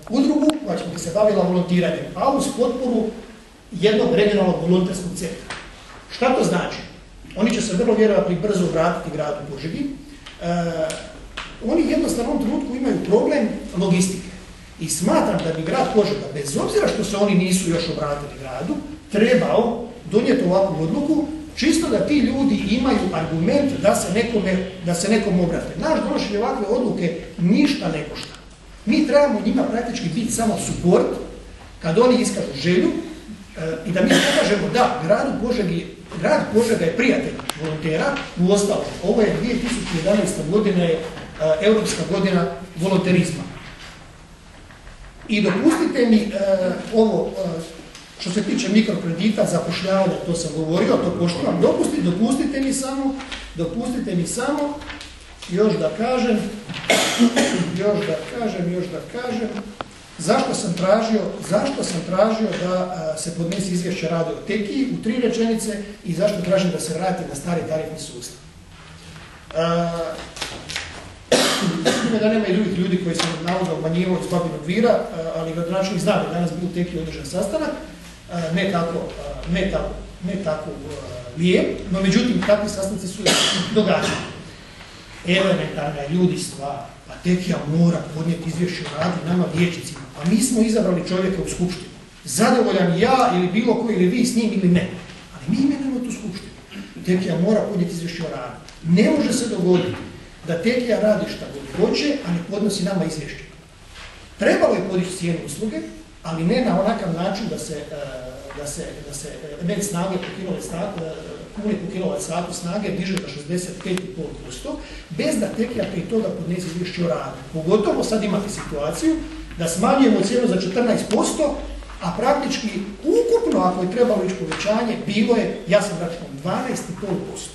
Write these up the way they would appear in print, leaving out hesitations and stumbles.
udrugu koja će se bavila volontiranjem, a uz potporu jednog regionalnog volonterskog centra. Šta to znači? Oni će se vrlo vjerojatno i brzo vratiti gradu Požegi. Oni jednostavno u ovom trenutku imaju problem logistike. I smatram da bi grad Požega, bez obzira što se oni nisu još obratili gradu, trebao donijeti ovakvu odluku, čisto da ti ljudi imaju argument da se nekom obrate. Naš donošenje ovakve odluke ništa ne košta. Mi trebamo njima praktički biti samo suport kad oni iskažu želju i da mi pokažemo da grad Požega je prijatelj volontera. Uostalom, ovo je 2011. godina je Europska godina volonterizma. I dopustite mi ovo, što se tiče mikrokredita, zapošljavanja, to sam govorio, to poštivam, dopustite mi samo, još da kažem, zašto sam tražio da se podnese izvješće rada o Tekiji u 3 rečenice i zašto tražim da se vrati na stari tarifni sustav. Ime da nema i drugih ljudi koji se navodno umanjivao iz Babinog Dvira, ali gradonačelnik zna da je danas bio u Tekiji održan sastanak, ne tako lijep, no međutim takvi sastanci su događani. Elementarna je ljudi stvar, pa Tekija mora podnijeti izvješće o radu nama vijećnicima, pa mi smo izabrali čovjeka u skupštinu. Zadovoljan ja ili bilo ko ili vi s njim ili ne, ali mi imenujemo tu skupštinu. Tekija mora podnijeti izvješće o radu. Ne može se dogoditi da Tekija radi šta god hoće, a ne podnosi nama izvješće. Trebalo je podići cijenu usluge, ali ne na onakav način da se net snage kune po kilovat satu snage diže za 65,5%, bez da Tekija prije toga podnese izvješće o radu. Pogotovo sad imate situaciju da smanjujemo cijenu za 14%, a praktički ukupno, ako je trebalo ići povećanje, bilo je, ja sam računao, 12,5%.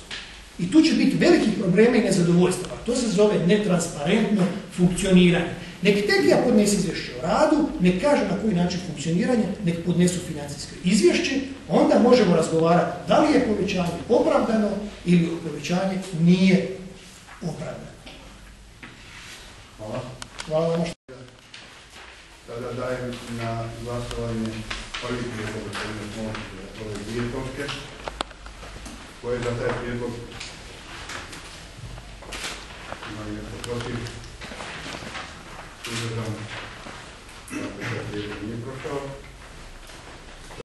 I tu će biti velikih problema i nezadovoljstava. To se zove netransparentno funkcioniranje. Nek Tekija podnese izvješće o radu, nek kaže na koji način funkcioniranje, nek podnesu financijsko izvješće, onda možemo razgovarati da li je povećanje opravdano ili povećanje nije opravdano. Hvala. Hvala vam. Tada dajem na glasovanje prvi prijedlog ove dvije točke. Ko je za taj prijedlog? Ima li nešto protiv? Uzdržan? Dakle, taj prijedlog nije prošao.